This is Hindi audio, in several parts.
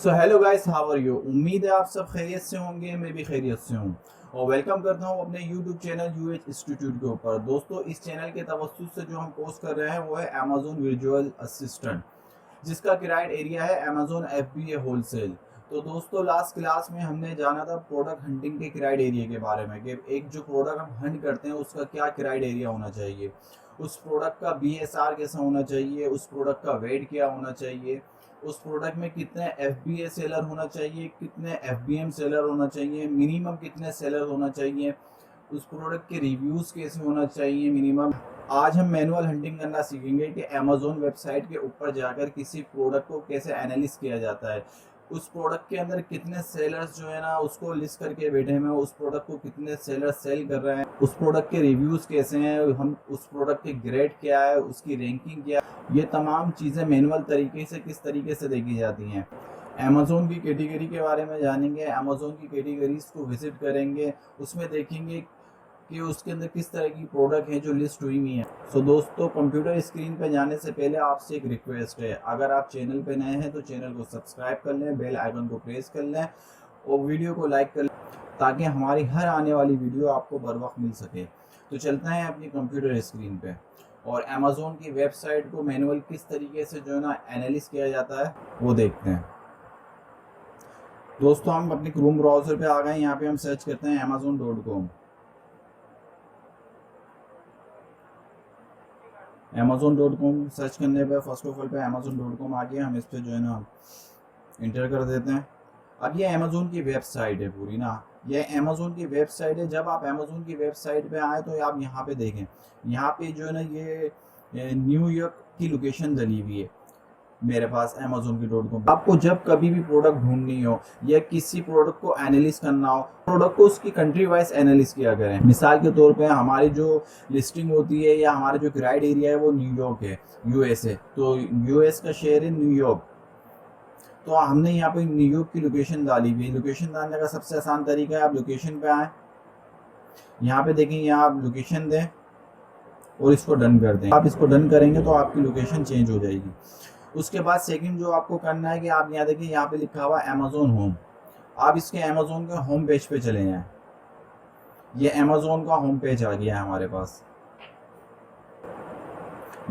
So hello guys, how are you. उम्मीद है आप सब खैरियत से होंगे, मैं भी खैरियत से हूँ और वेलकम करता हूँ अपने यूट्यूब चैनल यूएच इंस्टीट्यूट के ऊपर। दोस्तों, इस चैनल के तवज्जुह से जो हम कोर्स कर रहे हैं वो है अमेजोन वर्चुअल असिस्टेंट, जिसका किराया एरिया है अमेजोन एफबीए होलसेल। तो दोस्तों, लास्ट क्लास में हमने जाना था प्रोडक्ट हंटिंग के किराया एरिया के बारे में कि एक जो प्रोडक्ट हम हंट करते हैं उसका क्या किराया एरिया होना चाहिए, उस प्रोडक्ट का बीएसआर कैसा होना चाहिए, उस प्रोडक्ट का वेट क्या होना चाहिए, उस प्रोडक्ट में कितने एफबीए सेलर होना चाहिए, कितने एफबीएम सेलर होना चाहिए, मिनिमम कितने सेलर होना चाहिए, उस प्रोडक्ट के रिव्यूज़ कैसे होना चाहिए मिनिमम। आज हम मैनुअल हंटिंग करना सीखेंगे कि अमेजोन वेबसाइट के ऊपर जाकर किसी प्रोडक्ट को कैसे एनालिस किया जाता है, उस प्रोडक्ट के अंदर कितने सेलर्स जो है ना उसको लिस्ट करके बैठे हैं, उस प्रोडक्ट को कितने सेलर्स सेल कर रहे हैं, उस प्रोडक्ट के रिव्यूज़ कैसे हैं, हम उस प्रोडक्ट के ग्रेड क्या है, उसकी रैंकिंग क्या है, ये तमाम चीज़ें मैनुअल तरीके से किस तरीके से देखी जाती हैं। अमेजोन की कैटेगरी के बारे में जानेंगे, अमेजोन की कैटेगरीज को विजिट करेंगे, उसमें देखेंगे कि उसके अंदर किस तरह की प्रोडक्ट है जो लिस्ट हुई हुई है। सो दोस्तों, कंप्यूटर स्क्रीन पर जाने से पहले आपसे एक रिक्वेस्ट है, अगर आप चैनल पे नए हैं तो चैनल को सब्सक्राइब कर लें, बेल आइकन को प्रेस कर लें और वीडियो को लाइक कर लें ताकि हमारी हर आने वाली वीडियो आपको बर वक्त मिल सके। तो चलते हैं अपनी कंप्यूटर स्क्रीन पे और अमेजोन की वेबसाइट को मैनुअल किस तरीके से जो है ना एनालिस किया जाता है वो देखते हैं। दोस्तों, हम अपने क्रोम ब्राउज़र पे आ गए। यहाँ पे हम सर्च करते हैं amazon.com। amazon.com सर्च करने पे फर्स्ट ऑफ ऑल पे amazon.com आ गया। हम इस पर जो है ना इंटर कर देते हैं। अब ये अमेजोन की वेबसाइट है पूरी ना, ये अमेजोन की वेबसाइट है। जब आप अमेजोन की वेबसाइट पे आए तो आप यहाँ पे देखें, यहाँ पे जो है ना ये न्यूयॉर्क की लोकेशन डली हुई है मेरे पास amazon.com। आपको जब कभी भी प्रोडक्ट ढूंढनी हो या किसी प्रोडक्ट को एनालिस करना हो, प्रोडक्ट को उसकी कंट्री वाइज एनालिस किया करें। मिसाल के तौर पे हमारी जो लिस्टिंग होती है या हमारा जो किराया एरिया है वो न्यूयॉर्क है, यूएसए। तो यूएस का शहर है न्यूयॉर्क, तो हमने यहाँ पे न्यूयॉर्क की लोकेशन डाली हुई। लोकेशन डालने का सबसे आसान तरीका है, आप लोकेशन पे आए, यहाँ पे देखें, यहाँ आप लोकेशन दें और इसको डन कर दें। आप इसको डन करेंगे तो आपकी लोकेशन चेंज हो जाएगी। उसके बाद सेकंड जो आपको करना है कि आप यहाँ देखिए, यहाँ पे लिखा हुआ है अमेजोन होम। आप इसके अमेजोन के होम पेज पे चले जाएं। ये अमेजोन का होम पेज आ गया है हमारे पास।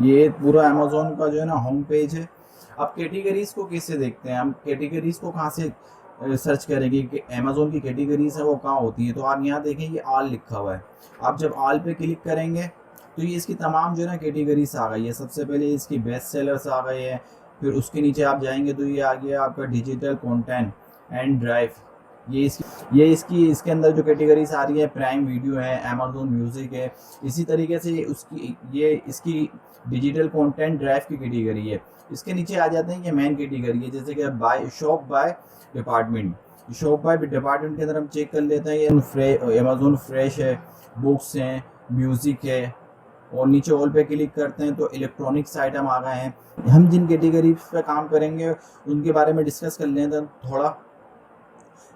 ये पूरा अमेजोन का जो है ना होम पेज है। अब कैटेगरीज को कैसे देखते हैं, हम कैटेगरीज को कहाँ से सर्च करेंगे कि अमेजोन की कैटेगरीज है वो कहाँ होती है। तो आप यहाँ देखें, ये ऑल लिखा हुआ है। आप जब ऑल पे क्लिक करेंगे तो ये इसकी तमाम जो है ना कैटेगरीज आ गई है। सबसे पहले इसकी बेस्ट सेलर्स आ गए हैं, फिर उसके नीचे आप जाएंगे तो ये आ गया आपका डिजिटल कंटेंट एंड ड्राइव। ये इसकी इसके अंदर जो कैटेगरीज आ रही है, प्राइम वीडियो है, अमेजोन म्यूजिक है। इसी तरीके से ये इसकी डिजिटल कंटेंट ड्राइव की कैटेगरी है। इसके नीचे आ जाते हैं ये मेन कैटेगरी है, जैसे कि by shop by department. Shop by department के अंदर हम चेक कर लेते हैं, ये अमेजोन फ्रेश है, बुक्स हैं, म्यूजिक है। और नीचे ऑल पे क्लिक करते हैं तो इलेक्ट्रॉनिक्स आइटम आ गए हैं। हम जिन कैटेगरी पे काम करेंगे उनके बारे में डिस्कस कर लेते हैं थोड़ा।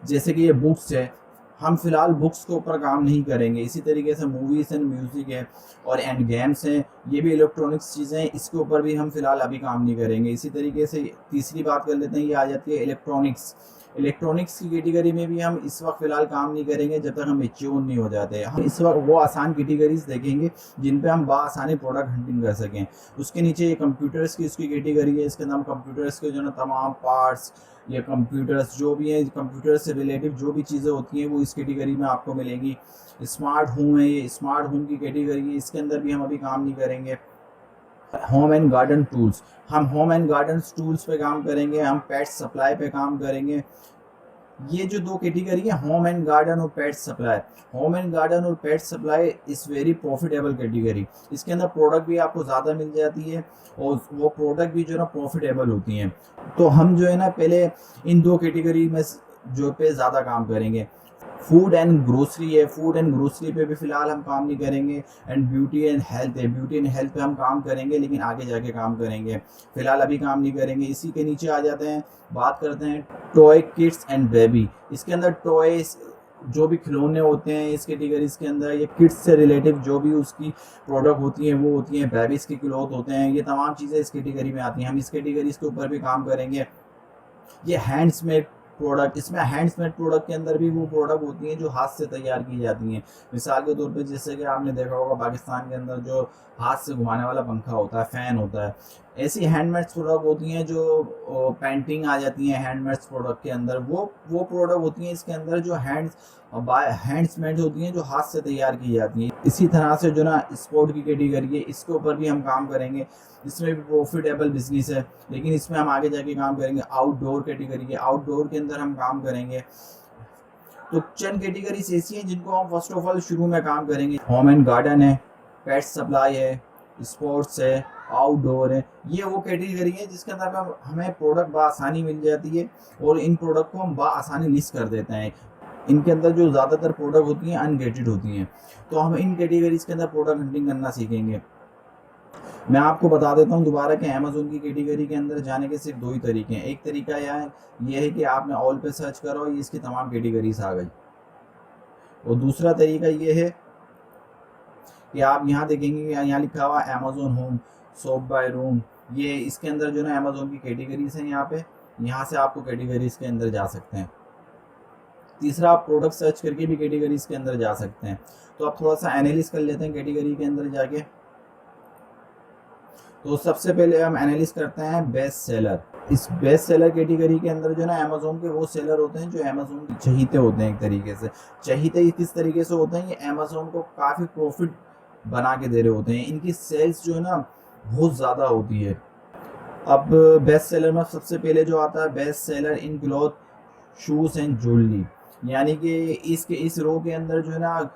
जैसे कि ये बुक्स है, हम फिलहाल बुक्स के ऊपर काम नहीं करेंगे। इसी तरीके से मूवीज़ एंड म्यूज़िक है और एंड गेम्स हैं, ये भी इलेक्ट्रॉनिक्स चीज़ें हैं, इसके ऊपर भी हम फिलहाल अभी काम नहीं करेंगे। इसी तरीके से तीसरी बात कर लेते हैं, ये आ जाती है इलेक्ट्रॉनिक्स। इलेक्ट्रॉनिक्स की कैटेगरी में भी हम इस वक्त फ़िलहाल काम नहीं करेंगे जब तक हम मैच्योर नहीं हो जाते। हम इस वक्त वो आसान कैटेगरीज देखेंगे जिन पे हम बासानी प्रोडक्ट हंटिंग कर सकें। उसके नीचे ये कंप्यूटर्स की उसकी कैटेगरी है। इसके नाम कंप्यूटर्स के जो ना तमाम पार्ट्स या कंप्यूटर्स जो भी हैं, कंप्यूटर से रिलेटिव जो भी चीज़ें होती हैं वो इस कैटेगरी में आपको मिलेंगी। स्मार्ट होम है, ये स्मार्ट होम की कैटेगरी है, इसके अंदर भी हम अभी काम नहीं करेंगे। होम एंड गार्डन टूल्स, हम होम एंड गार्डन टूल्स पे काम करेंगे। हम पेट सप्लाई पे काम करेंगे। ये जो दो कैटेगरी है, होम एंड गार्डन और pet supply, home and garden और pet supply is very profitable category. इसके अंदर प्रोडक्ट भी आपको ज़्यादा मिल जाती है और वो प्रोडक्ट भी जो है ना प्रॉफिटेबल होती हैं। तो हम जो है ना पहले इन दो कैटेगरी में जो पे ज़्यादा काम करेंगे। फूड एंड ग्रोसरी है, फूड एंड ग्रोसरी पे भी फ़िलहाल हम काम नहीं करेंगे। एंड ब्यूटी एंड हेल्थ है, ब्यूटी एंड हेल्थ पे हम काम करेंगे लेकिन आगे जाके काम करेंगे, फ़िलहाल अभी काम नहीं करेंगे। इसी के नीचे आ जाते हैं, बात करते हैं टॉय किड्स एंड बेबी। इसके अंदर टॉयज जो भी खिलौने होते हैं इस कैटेगरीज के अंदर, ये किड्स से रिलेटिव जो भी उसकी प्रोडक्ट होती हैं वो होती हैं, बेबीज़ के क्लॉथ होते हैं, ये तमाम चीज़ें इस कैटेगरी में आती हैं। हम इस कैटेगरीज के ऊपर भी काम करेंगे। ये हैंड्समेड प्रोडक्ट, इसमें हैंड्समेड प्रोडक्ट के अंदर भी वो प्रोडक्ट होती हैं जो हाथ से तैयार की जाती हैं। मिसाल के तौर पे जैसे कि आपने देखा होगा पाकिस्तान के अंदर जो हाथ से घुमाने वाला पंखा होता है, फ़ैन होता है, ऐसी हैंडमेड प्रोडक्ट होती हैं जो पेंटिंग आ जाती हैं हैंडमेड प्रोडक्ट के अंदर, वो प्रोडक्ट होती हैं इसके अंदर जो हैंड्समेड होती हैं, जो हाथ से तैयार की जाती हैं। इसी तरह से जो ना स्पोर्ट की कैटेगरी है, इसके ऊपर भी हम काम करेंगे। इसमें भी प्रॉफिटेबल बिजनेस है, लेकिन इसमें हम आगे जाके काम करेंगे। आउटडोर कैटेगरी है, आउटडोर के अंदर हम काम करेंगे। तो चंद कैटेगरीज ऐसी हैं जिनको हम फर्स्ट ऑफ ऑल शुरू में काम करेंगे। होम एंड गार्डन है, पेट सप्लाई है, स्पोर्ट्स है, आउटडोर है। ये वो कैटेगरी है जिसके अंदर हमें प्रोडक्ट बआसानी मिल जाती है और इन प्रोडक्ट को हम बआसानी लिस्ट कर देते हैं। इनके अंदर जो ज़्यादातर प्रोडक्ट होती हैं अनगेटेड होती हैं, तो हम इन कैटेगरीज के अंदर प्रोडक्ट हंटिंग करना सीखेंगे। मैं आपको बता देता हूँ दोबारा कि अमेज़न की कैटेगरी के अंदर जाने के सिर्फ 2 ही तरीके हैं। एक तरीका यह है कि आपने ऑल पे सर्च करो, ये इसकी तमाम कैटेगरीज आ गई। और दूसरा तरीका ये है कि आप यहाँ देखेंगे कि यहाँ लिखा हुआ Amazon home, shop by room, ये इसके अंदर जो ना अमेज़न की कैटेगरीज हैं यहाँ पे, यहाँ से आपको कैटेगरीज के अंदर जा सकते हैं। तीसरा, आप प्रोडक्ट सर्च करके भी कैटेगरीज के अंदर जा सकते हैं। तो आप थोड़ा सा एनालिसिस कर लेते हैं कैटेगरी के अंदर जाके। तो सबसे पहले हम एनालिसिस करते हैं बेस्ट सेलर। इस बेस्ट सेलर कैटेगरी के अंदर जो ना अमेज़न के वो सेलर होते हैं जो अमेज़न के चहीते होते हैं। एक तरीके से चहीते किस तरीके से होते हैं, ये अमेज़न को काफ़ी प्रॉफिट बना के दे रहे होते हैं। इनकी सेल्स जो है ना बहुत ज़्यादा होती है। अब बेस्ट सेलर में सबसे पहले जो आता है best seller in cloth, shoes and jewellery, यानी कि इस रो के अंदर जो है ना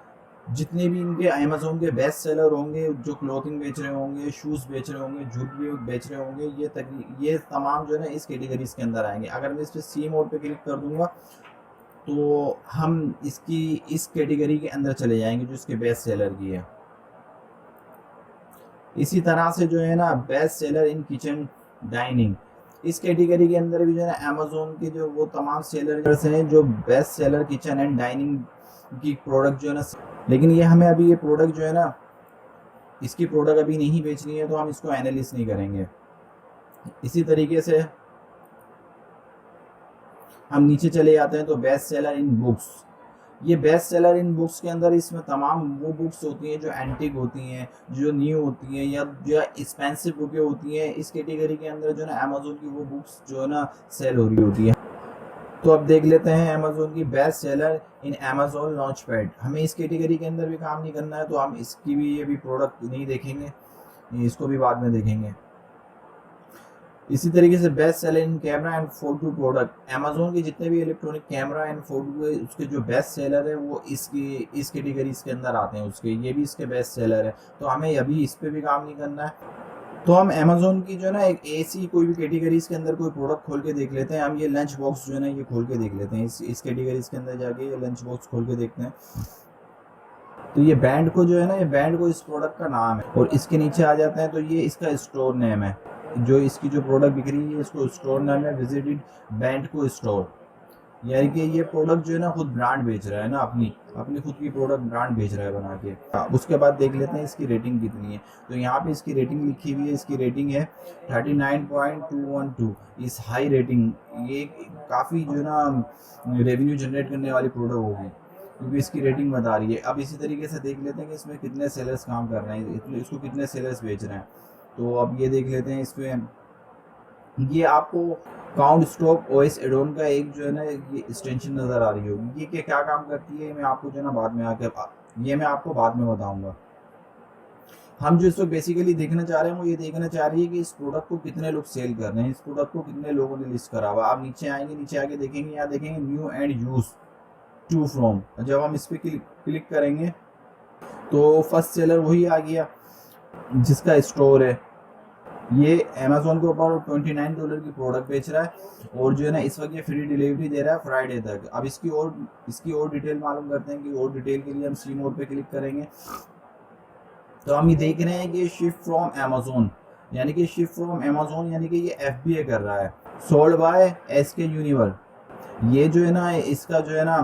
जितने भी इनके अमेज़न के बेस्ट सेलर होंगे, जो क्लोथिंग बेच रहे होंगे, शूज़ बेच रहे होंगे, ज्वेलरी बेच रहे होंगे, ये तमाम जो है ना इस कैटेगरीज के अंदर आएंगे। अगर मैं इस पर सी मोड पे क्लिक कर दूंगा तो हम इस कैटेगरी के अंदर चले जाएंगे जो इसके बेस्ट सेलर की है। इसी तरह से जो है ना best seller in kitchen dining, इस कैटेगरी के अंदर भी जो है ना अमेज़न के जो वो तमाम सेलर्स हैं जो best seller kitchen and dining की प्रोडक्ट जो है ना, लेकिन ये हमें अभी ये प्रोडक्ट जो है ना इसकी प्रोडक्ट अभी नहीं बेचनी है, तो हम इसको एनालिसिस नहीं करेंगे। इसी तरीके से हम नीचे चले जाते हैं तो बेस्ट सेलर इन बुक्स, ये बेस्ट सेलर इन बुक्स के अंदर इसमें तमाम वो बुक्स होती हैं जो एंटीक होती हैं, जो न्यू होती हैं या जो एक्सपेंसिव बुकें होती हैं। इस कैटेगरी के अंदर जो है ना अमेज़न की वो बुक्स जो है ना सेल हो रही होती है। तो अब देख लेते हैं अमेज़न की बेस्ट सेलर इन अमेज़न लॉन्च पैड। हमें इस कैटेगरी के अंदर भी काम नहीं करना है, तो हम इसकी भी ये भी प्रोडक्ट नहीं देखेंगे, इसको भी बाद में देखेंगे। इसी तरीके से best seller in camera and photo product, Amazon के जितने भी इलेक्ट्रॉनिक कैमरा एंड फोटो है उसके जो बेस्ट सेलर है वो इस कैटेगरीज के अंदर आते हैं। उसके ये भी इसके बेस्ट सेलर है, तो हमें अभी इस पर भी काम नहीं करना है। तो हम अमेज़न की जो है ना एक ऐसी कोई भी कैटेगरीज के अंदर कोई प्रोडक्ट खोल के देख लेते हैं। हम ये लंच बॉक्स जो है ना ये खोल के देख लेते हैं, इस कैटेगरीज के अंदर जाके ये लंच बॉक्स खोल के देखते हैं। तो ये बैंड को जो है ना, ये बैंड को इस प्रोडक्ट का नाम है, और इसके नीचे आ जाते हैं तो ये इसका स्टोर नेम है। जो इसकी जो प्रोडक्ट बिक रही है इसको स्टोर नेम है विजिटेड बैंड को स्टोर, यानी कि ये प्रोडक्ट जो है ना खुद ब्रांड बेच रहा है ना, अपनी खुद की प्रोडक्ट ब्रांड बेच रहा है बना के। उसके बाद देख लेते हैं इसकी रेटिंग कितनी है। तो यहाँ पे इसकी रेटिंग लिखी हुई है, इसकी रेटिंग है 39.212। इस हाई रेटिंग, ये काफ़ी जो है ना रेवेन्यू जनरेट करने वाली प्रोडक्ट होगी क्योंकि इसकी रेटिंग बता रही है। अब इसी तरीके से देख लेते हैं कि इसमें कितने सेलर्स काम कर रहे हैं, इसको कितने सेलर्स बेच रहे हैं। तो अब ये देख लेते हैं इसमें, ये आपको काउंट स्टॉप ओएस एडोन का एक जो है ना ये एक्सटेंशन नज़र आ रही होगी। ये क्या काम करती है मैं आपको जो है ना बाद में मैं आपको बाद में बताऊंगा। हम जो इसको बेसिकली देखना चाह रहे हैं वो ये देखना चाह रही है कि इस प्रोडक्ट को कितने लोग सेल कर रहे हैं, इस प्रोडक्ट को कितने लोगों ने लिस्ट करा हुआ। आप नीचे आएंगे, नीचे आके देखेंगे, यहाँ देखेंगे new and use two from. जब हम इस पर क्लिक करेंगे तो फर्स्ट सेलर वही आ गया जिसका स्टोर है। ये अमेज़न के ऊपर $29 की प्रोडक्ट बेच रहा है और जो है ना इस वक्त ये फ्री डिलीवरी दे रहा है फ्राइडे तक। अब इसकी और डिटेल मालूम करते हैं कि और डिटेल के लिए हम सी मोड पे क्लिक करेंगे तो हम ये देख रहे हैं कि शिफ्ट फ्रॉम अमेज़न, यानी कि शिफ्ट फ्रॉम अमेज़न यानी कि ये FBA कर रहा है। सोल्ड बाय SK यूनिवर, ये जो है ना इसका जो है ना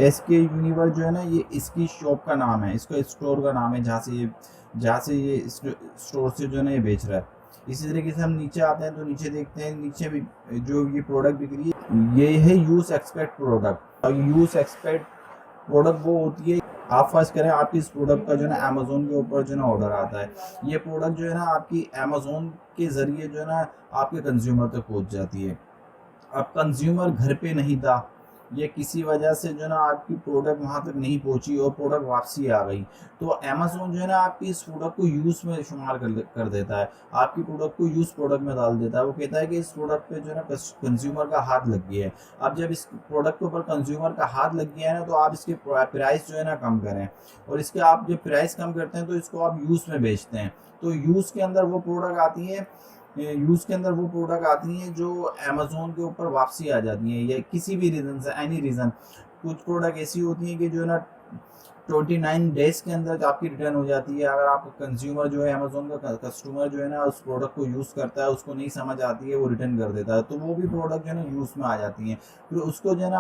SK यूनिवर जो है ना ये इसकी शॉप का नाम है, इसका स्टोर का नाम है जहाँ से ये स्टोर से जो है ना ये बेच रहा है। इसी तरीके से हम नीचे आते हैं तो नीचे देखते हैं, नीचे भी जो ये प्रोडक्ट बिक रही है ये है यूज एक्सपेक्ट प्रोडक्ट। और यूज एक्सपेक्ट प्रोडक्ट वो होती है, आप फर्स्ट करें आपकी इस प्रोडक्ट का जो है ना अमेजोन के ऊपर जो है ना ऑर्डर आता है, ये प्रोडक्ट जो है ना आपकी अमेजोन के ज़रिए जो है ना आपके कंज्यूमर तक पहुंच जाती है। अब कंज्यूमर घर पे नहीं था, ये किसी वजह से जो है ना आपकी प्रोडक्ट वहाँ तक नहीं पहुंची और प्रोडक्ट वापसी आ गई, तो अमेजोन जो है ना आपकी इस प्रोडक्ट को यूज़ में शुमार कर देता है, आपकी प्रोडक्ट को यूज़ प्रोडक्ट में डाल देता है। वो कहता है कि इस प्रोडक्ट पे जो है ना कंज्यूमर का हाथ लग गया है। अब जब इस प्रोडक्ट के ऊपर कंज्यूमर का हाथ लग गया है ना, तो आप इसके प्राइस जो है ना कम करें, और इसके आप जब प्राइस कम करते हैं तो इसको आप यूज़ में बेचते हैं। तो यूज़ के अंदर वो प्रोडक्ट आती है, यूज़ के अंदर वो प्रोडक्ट आती हैं जो अमेज़ोन के ऊपर वापसी आ जाती हैं, या किसी भी रीज़न से, एनी रीज़न। कुछ प्रोडक्ट ऐसी होती हैं कि जो है ना 29 डेज़ के अंदर आपकी रिटर्न हो जाती है। अगर आप कंज्यूमर जो है अमेज़ोन का कस्टमर जो है ना उस प्रोडक्ट को यूज़ करता है, उसको नहीं समझ आती है, वो रिटर्न कर देता है, तो वो भी प्रोडक्ट जो है ना यूज़ में आ जाती हैं। फिर उसको जो है ना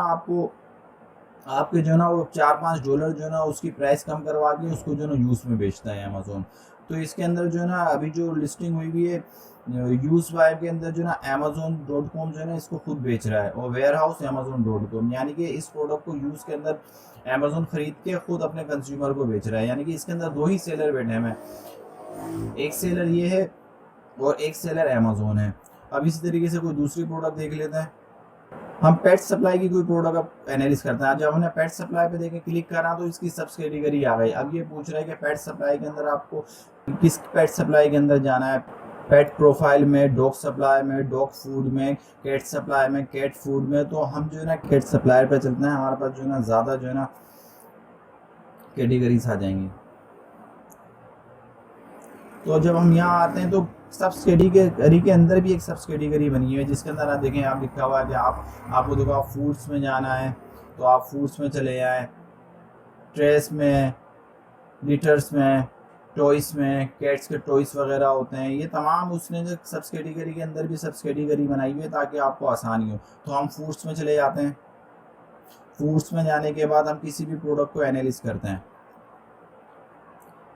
आपके जो है ना वो $4-5 जो है ना उसकी प्राइस कम करवा के उसको जो है ना यूज़ में बेचता है अमेज़ोन। तो इसके अंदर जो है ना अभी जो लिस्टिंग हुई है यूज़ बाय के अंदर जो है ना Amazon.com जो है ना इसको खुद बेच रहा है, और वेयर हाउस Amazon.com, यानी कि इस प्रोडक्ट को यूज़ के अंदर अमेज़ोन खरीद के खुद अपने कंज्यूमर को बेच रहा है। यानी कि इसके अंदर 2 ही सेलर बैठे हैं, एक सेलर ये है और एक सेलर अमेज़ोन है। अब इसी तरीके से कोई दूसरी प्रोडक्ट देख लेते हैं। हम पेट सप्लाई की कोई प्रोडक्ट अब एनालिस करते हैं। जब हमने पेट सप्लाई पे देखे क्लिक करा तो इसकी सब कैटेगरी आ गई। अब ये पूछ रहा है कि पेट सप्लाई के अंदर आपको किस पेट सप्लाई के अंदर जाना है, पेट प्रोफाइल में, डॉग सप्लाई में, डॉग फूड में, कैट सप्लाई में, कैट फूड में। तो हम जो है ना कैट सप्लायर पे चलते हैं, हमारे पास जो है ना ज़्यादा जो है ना कैटेगरीज आ जाएंगी। तो जब हम यहाँ आते हैं तो सब कैटेगरी के अंदर भी एक सब कैटेगरी बनी है, जिसके अंदर आप देखें, आप लिखा हुआ है कि आपको देखो आप फूड्स में जाना है तो आप फूड्स में चले जाएँ, ट्रेस में, लिटर्स में, टॉयस में, कैट्स के टॉयस वगैरह होते हैं, ये तमाम उसने जो सब कैटेगरी के अंदर भी सब कैटेगरी बनाई हुई है ताकि आपको आसानी हो। तो हम फूड्स में चले जाते हैं। फूड्स में जाने के बाद हम किसी भी प्रोडक्ट को एनालिस करते हैं।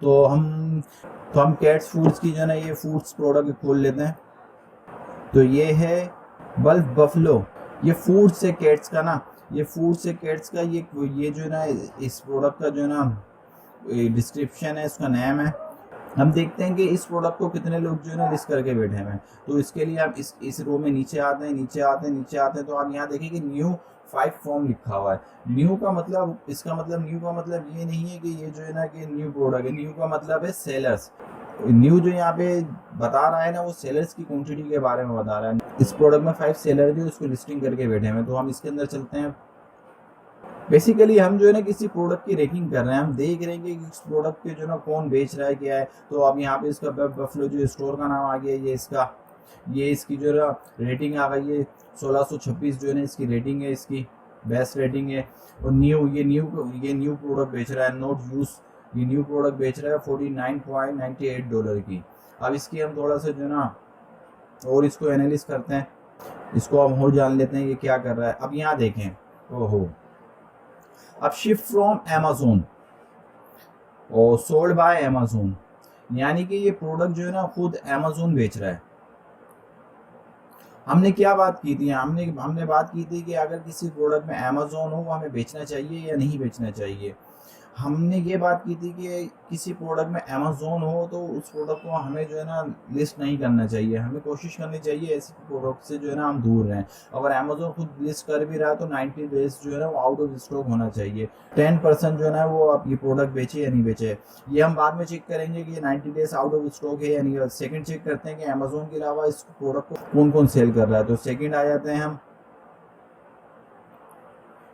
तो हम कैट्स फूड्स की जो है ना ये फूड्स प्रोडक्ट खोल लेते हैं। तो ये है बल्क बफलो, ये फूड से कैट्स का ना, ये फूड से कैट्स का ये जो है ना इस प्रोडक्ट का जो है ना डिस्क्रिप्शन है, इसका नेम है। हम देखते हैं कि इस प्रोडक्ट को कितने लोग जो है ना लिस्ट करके बैठे हैं। तो इसके लिए आप इस रो में नीचे आते हैं तो आप यहाँ देखें कि न्यू 5 फॉर्म लिखा हुआ है। न्यू का मतलब ये नहीं है कि ये जो है ना कि न्यू प्रोडक्ट है। न्यू का मतलब है सेलर्स। न्यू जो यहाँ पे बता रहा है ना वो सेलर्स की क्वांटिटी के बारे में बता रहा है। इस प्रोडक्ट में 5 सेलर जो उसको लिस्टिंग करके बैठे हैं। तो हम इसके अंदर चलते हैं। बेसिकली हम जो है ना किसी प्रोडक्ट की रेटिंग कर रहे हैं, हम देख रहे हैं कि इस प्रोडक्ट के जो ना कौन बेच रहा है, क्या है। तो अब यहाँ पे इसका बफलो जो स्टोर का नाम आ गया, ये इसकी जो ना रेटिंग आ गई है 1626 जो है ना इसकी रेटिंग है, इसकी बेस्ट रेटिंग है। और ये न्यू प्रोडक्ट बेच रहा है, नॉट यूज, ये न्यू प्रोडक्ट बेच रहा है $49.98 की। अब इसकी हम थोड़ा सा जो ना और इसको एनालिस करते हैं, इसको हम और जान लेते हैं ये क्या कर रहा है। अब यहाँ देखें, ओहो, अब शिफ्ट फ्रॉम अमेज़न और सोल्ड बाय अमेज़न, यानी कि ये प्रोडक्ट जो है ना खुद अमेज़न बेच रहा है। हमने क्या बात की थी, हमने बात की थी कि अगर किसी प्रोडक्ट में अमेज़न हो वो हमें बेचना चाहिए या नहीं बेचना चाहिए। हमने ये बात की थी कि किसी प्रोडक्ट में अमेज़न हो तो उस प्रोडक्ट को हमें जो है ना लिस्ट नहीं करना चाहिए। हमें कोशिश करनी चाहिए ऐसे प्रोडक्ट से जो है ना हम दूर रहें। अगर अमेज़न खुद लिस्ट कर भी रहा है तो 90 डेज जो है ना वो आउट ऑफ स्टॉक होना चाहिए। 10% जो है ना वो आप ये प्रोडक्ट बेचे या नहीं बेचे, ये हम बाद में चेक करेंगे कि 90 डेज आउट ऑफ स्टॉक है या नहीं। सेकेंड चेक करते हैं कि अमेज़न के अलावा इस प्रोडक्ट को कौन कौन सेल कर रहा है। तो सेकेंड आ जाते हैं हम।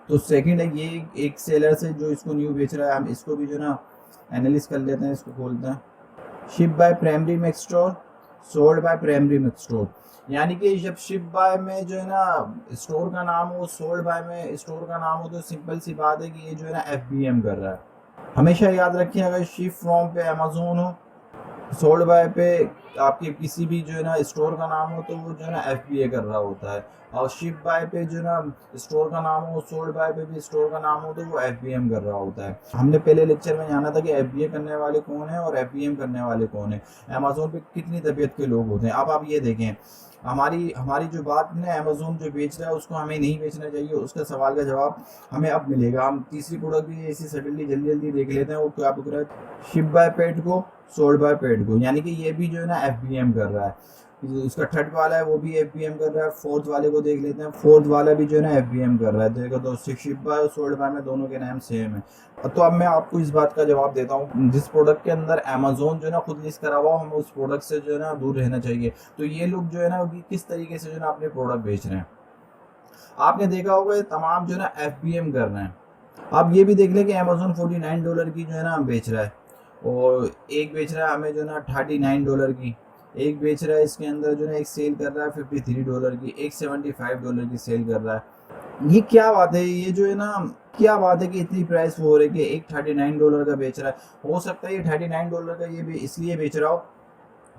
तो सेकंड है ये एक सेलर से जो इसको न्यू बेच रहा है, हम इसको भी जो ना एनालिस कर लेते हैं। इसको खोलते हैं। Ship by Primary Mac Store, sold by Primary Mac Store, यानी कि जब शिप बाय में जो है ना स्टोर का नाम हो, सोल्ड बाय में स्टोर का नाम हो, तो सिंपल सी बात है कि ये जो है ना FBM कर रहा है। हमेशा याद रखिए, अगर शिप फ्रॉम पे अमेज़न हो सोल्ड बाय पे आपके किसी भी जो है ना स्टोर का नाम हो तो वो जो है ना FBA कर रहा होता है, और शिप बाय पे जो है ना स्टोर का नाम हो, सोल्ड बाय पे भी स्टोर का नाम हो तो वो FBM कर रहा होता है। हमने पहले लेक्चर में जाना था कि FBA करने वाले कौन है और FBM करने वाले कौन है, अमेजोन पे कितनी तबीयत के लोग होते हैं। अब आप ये देखें, हमारी हमारी जो बात है, अमेजोन जो बेच रहा है उसको हमें नहीं बेचना चाहिए, उसका सवाल का जवाब हमें अब मिलेगा। हम तीसरी प्रोडक्ट भी ऐसी सडनली जल्दी जल्दी देख लेते हैं, वो क्या बोल रहा है, शिप बाय पेड को, सोल्ड बाय पेड को, यानी कि ये भी जो है ना FBM कर रहा है। उसका थर्ड वाला है वो भी FBM कर रहा है। फोर्थ वाले को देख लेते हैं, फोर्थ वाला भी जो है ना FBM कर रहा है। देखो दोस्तों, शिप बाय और सोल्ड बाय में दोनों के नाम सेम है। तो अब मैं आपको इस बात का जवाब देता हूँ, जिस प्रोडक्ट के अंदर अमेजोन जो है ना खुद लिस्ट करा हुआ, हमें उस प्रोडक्ट से जो है ना दूर रहना चाहिए। तो ये लोग जो है ना किस तरीके से जो है ना अपने प्रोडक्ट बेच रहे हैं, आपने देखा होगा ये तमाम जो है ना FBM कर रहे हैं। आप ये भी देख लें कि अमेजोन $49 की जो है ना बेच रहा है, और एक बेच रहा है हमें जो है ना $39 की, एक बेच रहा है इसके अंदर जो है एक सेल कर रहा है $53 की, एक $75 की सेल कर रहा है। ये क्या बात है, ये जो है ना क्या बात है कि इतनी प्राइस हो रही है कि एक $39 का बेच रहा है। हो सकता है ये $39 का ये भी इसलिए बेच रहा हो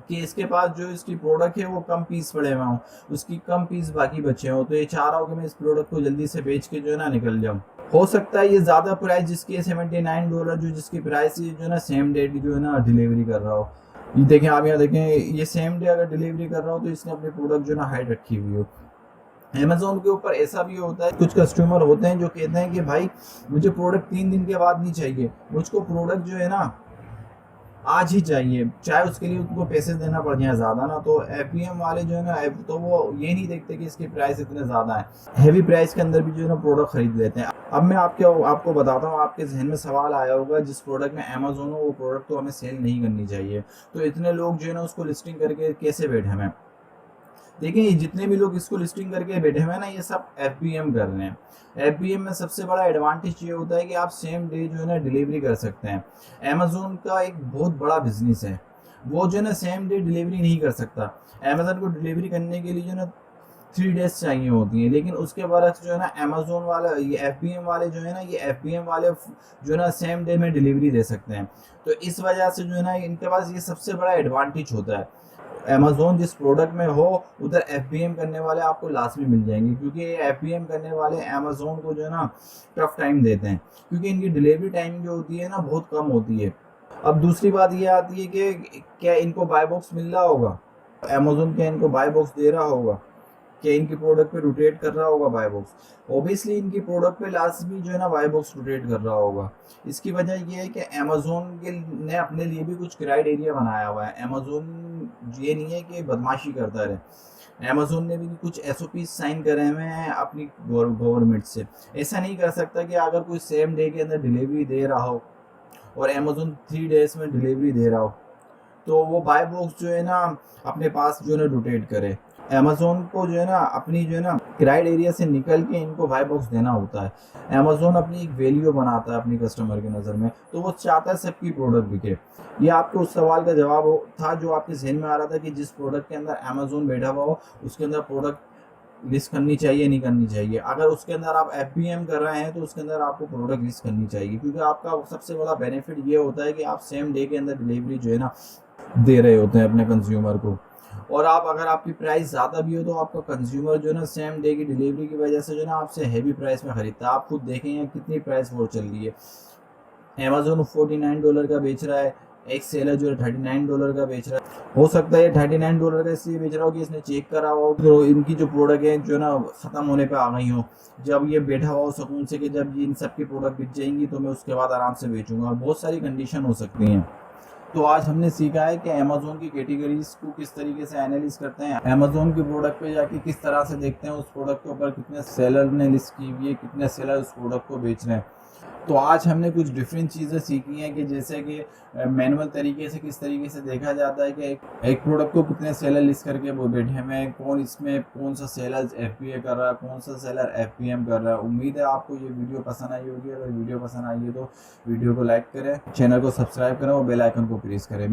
कि इसके पास जो इसकी प्रोडक्ट है वो कम पीस पड़े हुए हों, उसकी कम पीस बाकी बचे हों, तो ये चाह रहा हो कि मैं इस प्रोडक्ट को जल्दी से बेच के जो है ना निकल जाऊँ। हो सकता है ये ज़्यादा प्राइस जिसकी है $79, जो जिसकी प्राइस ये जो है ना सेम डे जो है ना डिलीवरी कर रहा हो। ये देखें, आप यहाँ देखें, ये सेम डे अगर डिलीवरी कर रहा हो तो इसने अपनी प्रोडक्ट जो है ना हाइड रखी हुई हो। अमेजोन के ऊपर ऐसा भी होता है, कुछ कस्टमर होते हैं जो कहते हैं कि भाई मुझे प्रोडक्ट 3 दिन के बाद नहीं चाहिए, मुझको प्रोडक्ट जो है ना आज ही चाहिए, चाहे उसके लिए उनको पैसे देना पड़ जाए ज़्यादा ना। तो FBM वाले जो है ना तो वो ये नहीं देखते कि इसकी प्राइस इतने ज़्यादा है, हैवी प्राइस के अंदर भी जो है ना प्रोडक्ट खरीद लेते हैं। अब मैं आपको बताता हूँ, आपके जहन में सवाल आया होगा, जिस प्रोडक्ट में अमेजोन हो वो प्रोडक्ट तो हमें सेल नहीं करनी चाहिए, तो इतने लोग जो है ना उसको लिस्टिंग करके कैसे बैठे हैं। देखिए, ये जितने भी लोग इसको लिस्टिंग करके बैठे हुए हैं ना, ये सब FBM कर रहे हैं। FBM में सबसे बड़ा एडवांटेज ये होता है कि आप सेम डे जो है ना डिलीवरी कर सकते हैं। अमेजोन का एक बहुत बड़ा बिजनेस है, वो जो है ना सेम डे डिलीवरी नहीं कर सकता। अमेजोन को डिलीवरी करने के लिए जो है ना 3 डेज चाहिए होती हैं, लेकिन उसके बाद जो है ना अमेजोन वाला, ये FBM वाले जो है ना, ये FBM वाले जो है ना सेम डे में डिलीवरी दे सकते हैं। तो इस वजह से जो है ना इनके पास ये सबसे बड़ा एडवांटेज होता है। अमेजोन जिस प्रोडक्ट में हो उधर FBM करने वाले आपको लाजमी मिल जाएंगे, क्योंकि ये FBM करने वाले अमेजोन को जो है ना टफ टाइम देते हैं, क्योंकि इनकी डिलीवरी टाइम जो होती है ना बहुत कम होती है। अब दूसरी बात ये आती है कि क्या इनको बाय बॉक्स मिल रहा होगा, अमेजोन क्या इनको बाय बॉक्स दे रहा होगा, क्या इनकी प्रोडक्ट पे रोटेट कर रहा होगा बाय बॉक्स। ओबियसली इनकी प्रोडक्ट पे लाजमी जो है ना बाय बॉक्स रोटेट कर रहा होगा। इसकी वजह ये है कि अमेजोन ने अपने लिए भी कुछ क्राइटेरिया बनाया हुआ है। अमेजोन ये नहीं है कि बदमाशी करता रहे, अमेजोन ने भी कुछ SOP साइन करे हुए हैं अपनी गवर्नमेंट से। ऐसा नहीं कर सकता कि अगर कोई सेम डे के अंदर डिलीवरी दे रहा हो और अमेजोन 3 डेज में डिलीवरी दे रहा हो, तो वो बाय बॉक्स जो है ना अपने पास जो है ना रोटेट करे। अमेजोन को जो है ना अपनी जो है ना क्राइटेरिया से निकल के इनको बाय बॉक्स देना होता है। अमेजोन अपनी एक वैल्यू बनाता है अपनी कस्टमर की नज़र में, तो वो चाहता है सबकी प्रोडक्ट बिके। ये आपके उस सवाल का जवाब था जो आपके जहन में आ रहा था कि जिस प्रोडक्ट के अंदर अमेजोन बैठा हुआ हो उसके अंदर प्रोडक्ट लिस्ट करनी चाहिए नहीं करनी चाहिए। अगर उसके अंदर आप FBM कर रहे हैं तो उसके अंदर आपको प्रोडक्ट लिस्ट करनी चाहिए, क्योंकि आपका सबसे बड़ा बेनिफिट ये होता है कि आप सेम डे के अंदर डिलीवरी जो है ना दे रहे होते हैं अपने कंज्यूमर को। और आप अगर आपकी प्राइस ज़्यादा भी हो तो आपका कंज्यूमर जो है ना सेम डे की डिलीवरी की वजह से जो है ना आपसे हैवी प्राइस में ख़रीदता है। आप खुद देखें यहाँ कितनी प्राइस वॉर चल रही है। अमेजोन $49 का बेच रहा है, एक सेलर जो है $39 का बेच रहा है। हो सकता है $39 का इसलिए बेच रहा हो कि इसने चेक करा हो तो इनकी जो प्रोडक्ट है जो ना ख़त्म होने पे आ गई हो, जब ये बैठा हुआ हो सुकून से कि जब ये इन सब की प्रोडक्ट बिक जाएंगी तो मैं उसके बाद आराम से बेचूंगा। बहुत सारी कंडीशन हो सकती हैं। तो आज हमने सीखा है कि अमेजोन की कैटेगरीज को किस तरीके से एनालिस करते हैं, अमेजोन के प्रोडक्ट पे जाके किस तरह से देखते हैं उस प्रोडक्ट के ऊपर कितने सेलर ने लिस्ट की हुई है, कितने सेलर उस प्रोडक्ट को बेच रहे हैं। तो आज हमने कुछ डिफरेंट चीज़ें सीखी हैं कि जैसे कि मैनुअल तरीके से किस तरीके से देखा जाता है कि एक प्रोडक्ट को कितने सेलर लिस्ट करके वो बैठे हैं, कौन इसमें कौन सा सेलर FBA कर रहा है, कौन सा सेलर FBM कर रहा है। उम्मीद है आपको ये वीडियो पसंद आई होगी। अगर वीडियो पसंद आई है तो वीडियो को लाइक करें, चैनल को सब्सक्राइब करें और बेल आइकन को प्रेस करें।